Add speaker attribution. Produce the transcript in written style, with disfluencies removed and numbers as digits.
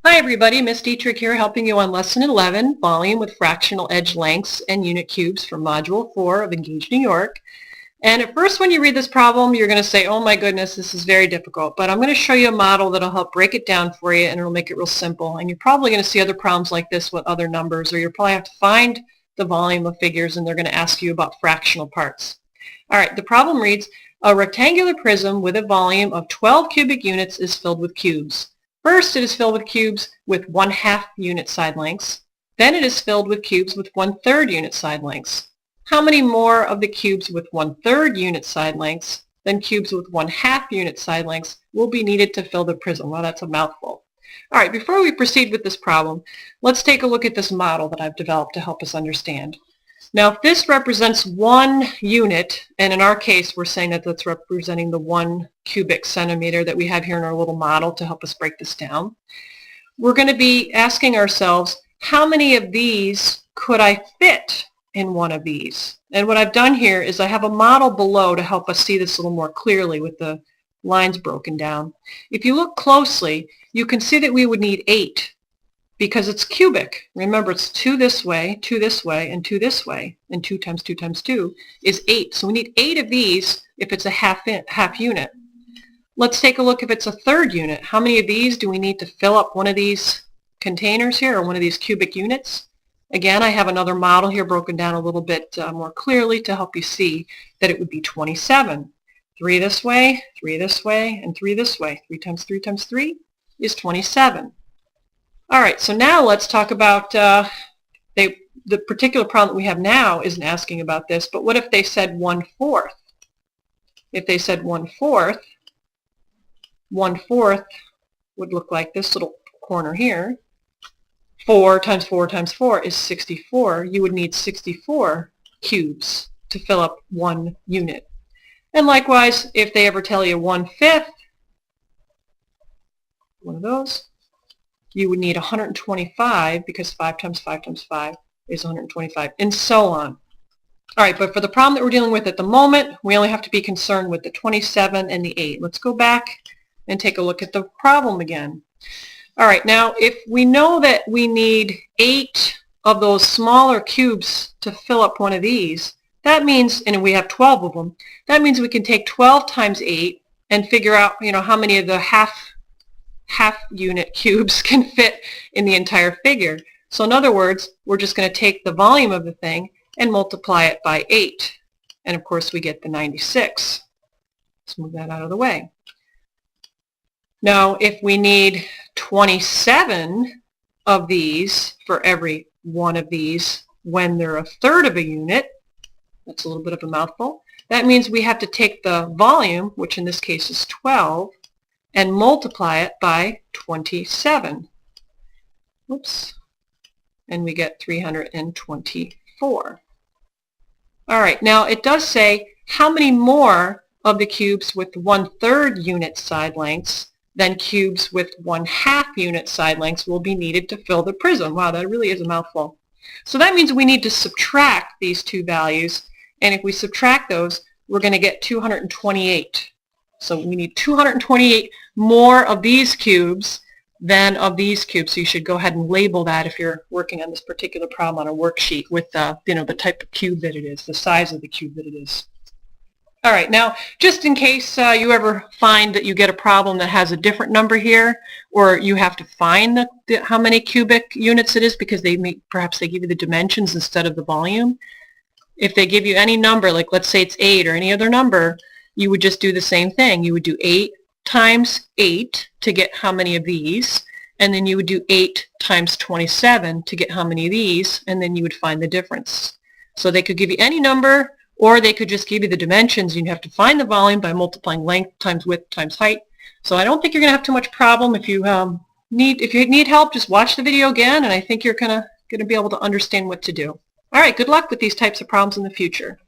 Speaker 1: Hi everybody, Miss Dietrich here helping you on Lesson 11, Volume with Fractional Edge Lengths and Unit Cubes from Module 4 of Engage New York. And at first when you read this problem, you're going to say, oh my goodness, this is very difficult. But I'm going to show you a model that'll help break it down for you and it'll make it real simple. And you're probably going to see other problems like this with other numbers, or you'll probably have to find the volume of figures and they're going to ask you about fractional parts. All right, the problem reads, a rectangular prism with a volume of 12 cubic units is filled with cubes. First, it is filled with cubes with 1/2 unit side lengths. Then it is filled with cubes with 1/3 unit side lengths. How many more of the cubes with 1/3 unit side lengths than cubes with 1/2 unit side lengths will be needed to fill the prism? Well, that's a mouthful. All right, before we proceed with this problem, let's take a look at this model that I've developed to help us understand. Now, if this represents 1 unit, and in our case, we're saying that that's representing the 1 cubic centimeter that we have here in our little model to help us break this down, we're going to be asking ourselves, how many of these could I fit in one of these? And what I've done here is I have a model below to help us see this a little more clearly with the lines broken down. If you look closely, you can see that we would need 8. Because it's cubic. Remember, it's 2 this way, 2 this way, and 2 this way. And 2 times 2 times 2 is 8. So we need 8 of these if it's a half unit. Let's take a look if it's a 1/3 unit. How many of these do we need to fill up one of these containers here, or one of these cubic units? Again, I have another model here broken down a little bit more clearly to help you see that it would be 27. 3 this way, 3 this way, and 3 this way. 3 times 3 times 3 is 27. All right, so now let's talk about the particular problem that we have now isn't asking about this, but what if they said 1/4? If they said 1/4, 1/4 would look like this little corner here. 4 times 4 times 4 is 64. You would need 64 cubes to fill up 1 unit. And likewise, if they ever tell you 1/5, one of those, you would need 125 because 5 times 5 times 5 is 125, and so on. All right, but for the problem that we're dealing with at the moment, we only have to be concerned with the 27 and the 8. Let's go back and take a look at the problem again. All right, now if we know that we need 8 of those smaller cubes to fill up one of these, that means, and we have 12 of them, that means we can take 12 times 8 and figure out, how many of the half unit cubes can fit in the entire figure. So in other words, we're just going to take the volume of the thing and multiply it by 8. And of course we get the 96. Let's move that out of the way. Now if we need 27 of these for every one of these when they're 1/3 of a unit, that's a little bit of a mouthful, that means we have to take the volume, which in this case is 12, and multiply it by 27. Whoops. And we get 324. All right, now it does say how many more of the cubes with 1/3 unit side lengths than cubes with 1/2 unit side lengths will be needed to fill the prism. Wow, that really is a mouthful. So that means we need to subtract these two values, and if we subtract those, we're going to get 228. So we need 228 more of these cubes than of these cubes. So you should go ahead and label that if you're working on this particular problem on a worksheet with the type of cube that it is, the size of the cube that it is. All right, now just in case you ever find that you get a problem that has a different number here, or you have to find how many cubic units it is because perhaps they give you the dimensions instead of the volume. If they give you any number, like let's say it's 8 or any other number, you would just do the same thing. You would do 8 times 8 to get how many of these, and then you would do 8 times 27 to get how many of these, and then you would find the difference. So they could give you any number, or they could just give you the dimensions. You'd have to find the volume by multiplying length times width times height. So I don't think you're going to have too much problem. If you need help, just watch the video again, and I think you're going to be able to understand what to do. All right, good luck with these types of problems in the future.